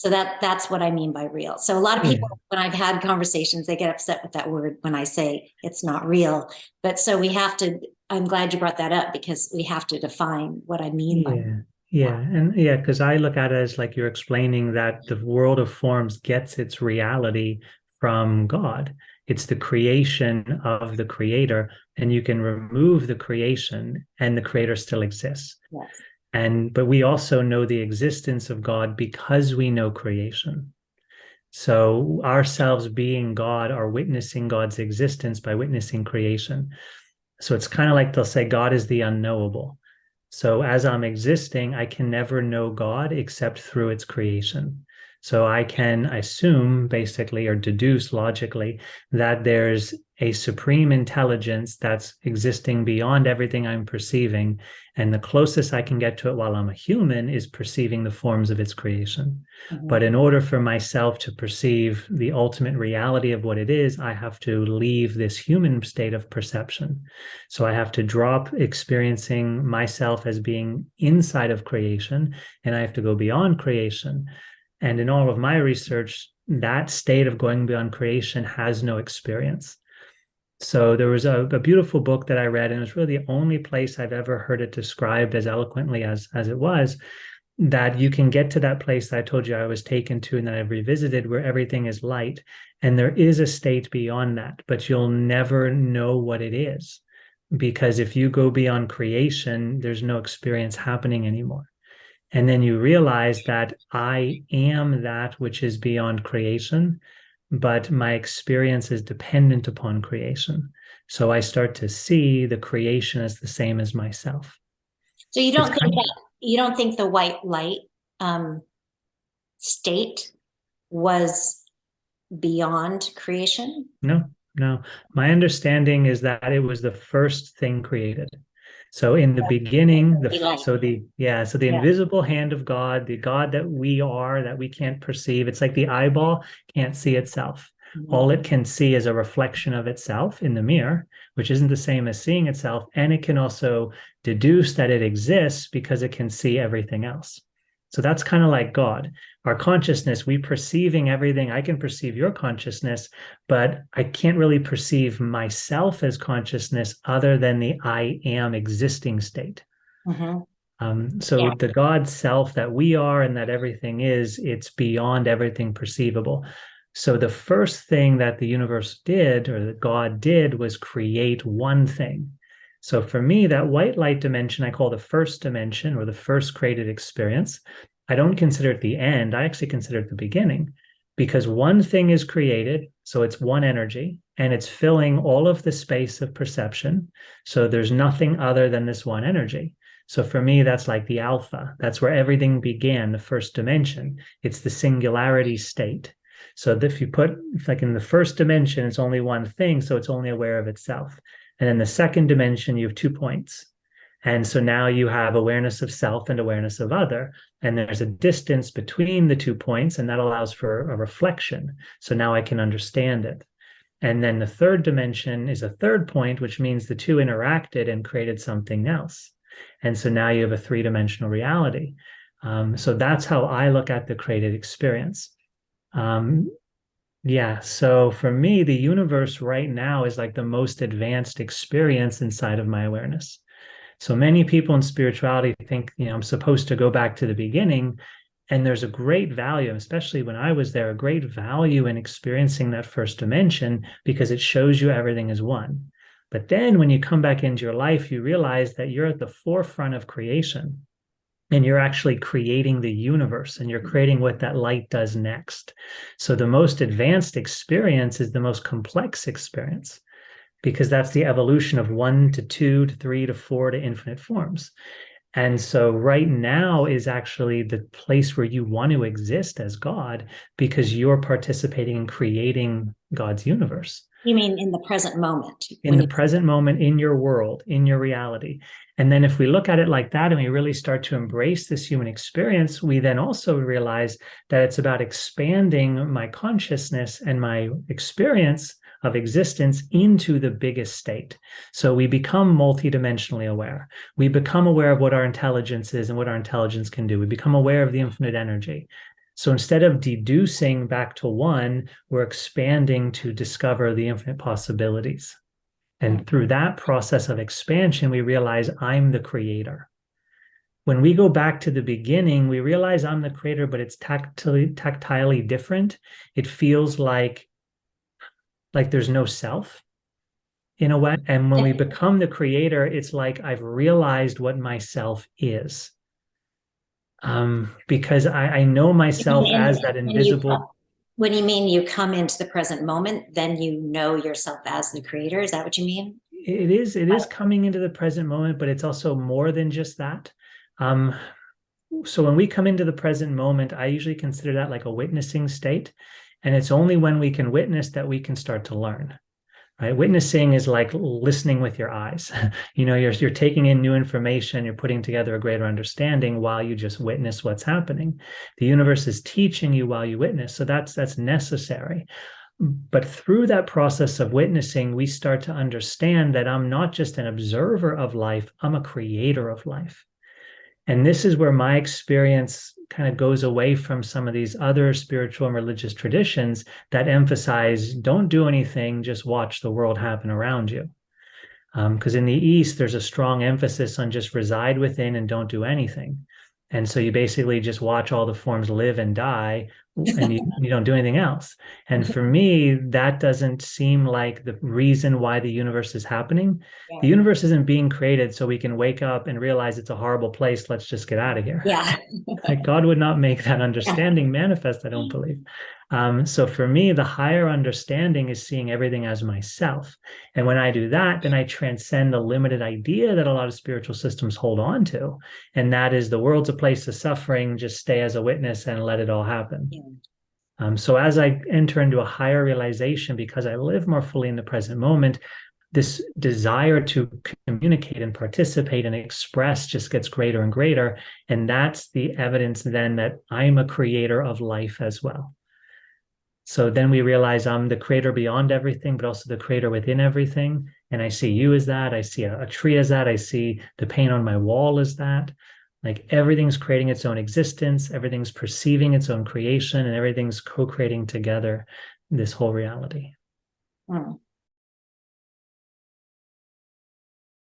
So that's what I mean by real. So a lot of Yeah. people, when I've had conversations, they get upset with that word when I say it's not real. But so we have to, I'm glad you brought that up because we have to define what I mean by Yeah. that. Yeah. And yeah, because I look at it as like you're explaining that the world of forms gets its reality from God. It's the creation of the creator, and you can remove the creation and the creator still exists. Yes. And but we also know the existence of God because we know creation. So ourselves being God are witnessing God's existence by witnessing creation. So it's kind of like they'll say God is the unknowable. So as I'm existing, I can never know God except through its creation. So I can assume basically or deduce logically that there's a supreme intelligence that's existing beyond everything I'm perceiving. And the closest I can get to it while I'm a human is perceiving the forms of its creation. Mhm. But in order for myself to perceive the ultimate reality of what it is, I have to leave this human state of perception. So I have to drop experiencing myself as being inside of creation, and I have to go beyond creation. And in all of my research, that state of going beyond creation has no experience. So there was a beautiful book that I read, and it was really the only place I've ever heard it described as eloquently as it was, that you can get to that place that I told you I was taken to and that I've revisited where everything is light. And there is a state beyond that, but you'll never know what it is. Because if you go beyond creation, there's no experience happening anymore. And then you realize that I am that which is beyond creation, but my experience is dependent upon creation. So I start to see the creation as the same as myself. So you It's don't think kind of, that you don't think the white light um, state was beyond creation? no, no. My understanding is that it was the first thing created. So in the beginning, Light. so the Yeah. invisible hand of God, the God that we are, that we can't perceive, it's like the eyeball can't see itself. Mhm. All it can see is a reflection of itself in the mirror, which isn't the same as seeing itself. And it can also deduce that it exists because it can see everything else. So that's kind of like God. Our consciousness, we perceiving everything. I can perceive your consciousness, but I can't really perceive myself as consciousness other than the I am existing state. Mhm. So Yeah. the God self that we are and that everything is, it's beyond everything perceivable. So the first thing that the universe did or that God did was create one thing. So for me, that white light dimension, I call the first dimension or the first created experience. I don't consider it the end. I actually consider it the beginning because one thing is created. So it's one energy and it's filling all of the space of perception. So there's nothing other than this one energy. So for me, that's like the alpha. That's where everything began, the first dimension. It's the singularity state. So if you put, like in the first dimension, it's only one thing, so it's only aware of itself. And in the second dimension, you have 2 points. And so now you have awareness of self and awareness of other. And there's a distance between the 2 points, and that allows for a reflection. So now I can understand it. And then the third dimension is a third point, which means the two interacted and created something else. And so now you have a three-dimensional reality. So that's how I look at the created experience. Um, yeah. So for me, the universe right now is like the most advanced experience inside of my awareness. So many people in spirituality think, I'm supposed to go back to the beginning. And there's a great value, especially when I was there, a great value in experiencing that first dimension because it shows you everything is one. But then when you come back into your life, you realize that you're at the forefront of creation and you're actually creating the universe and you're creating what that light does next. So the most advanced experience is the most complex experience because that's the evolution of one to two to three to four to infinite forms. And so, right now is actually the place where you want to exist as God because you're participating in creating God's universe You mean in the present moment in when the you present moment, in your world, in your reality. And then, if we look at it like that and we really start to embrace this human experience, we then also realize that it's about expanding my consciousness and my experience of existence into the biggest state. So we become multidimensionally aware. We become aware of what our intelligence is and what our intelligence can do. We become aware of the infinite energy. So instead of deducing back to one, we're expanding to discover the infinite possibilities. And through that process of expansion, we realize I'm the creator. When we go back to the beginning, we realize I'm the creator, but it's tactilely different. It feels like there's no self in a way. And when we become the creator, it's like I've realized what myself is. Because I know myself as that invisible. When you mean you come into the present moment, then you know yourself as the creator. Is that what you mean? It is coming into the present moment, but it's also more than just that. So when we come into the present moment, I usually consider that like a witnessing state. And it's only when we can witness that we can start to learn. Right? Witnessing is like listening with your eyes. You're taking in new information, you're putting together a greater understanding while you just witness what's happening. The universe is teaching you while you witness. So that's necessary. But through that process of witnessing, we start to understand that I'm not just an observer of life, I'm a creator of life. And this is where my experience kind of goes away from some of these other spiritual and religious traditions that emphasize don't do anything, just watch the world happen around you. Because in the East, there's a strong emphasis on just reside within and don't do anything. And so you basically just watch all the forms live and die, and you don't do anything else. And for me, that doesn't seem like the reason why the universe is happening. Yeah. The universe isn't being created so we can wake up and realize it's a horrible place. Let's just get out of here. Yeah. Like God would not make that understanding manifest, I don't believe. So for me, the higher understanding is seeing everything as myself. And when I do that, then I transcend the limited idea that a lot of spiritual systems hold on to. And that is the world's a place of suffering, just stay as a witness and let it all happen. Yeah. So as I enter into a higher realization, because I live more fully in the present moment, this desire to communicate and participate and express just gets greater and greater. And that's the evidence then that I'm a creator of life as well. So then we realize I'm the creator beyond everything, but also the creator within everything. And I see you as that. I see a tree as that. I see the paint on my wall as that. Like everything's creating its own existence, everything's perceiving its own creation, and everything's co-creating together this whole reality.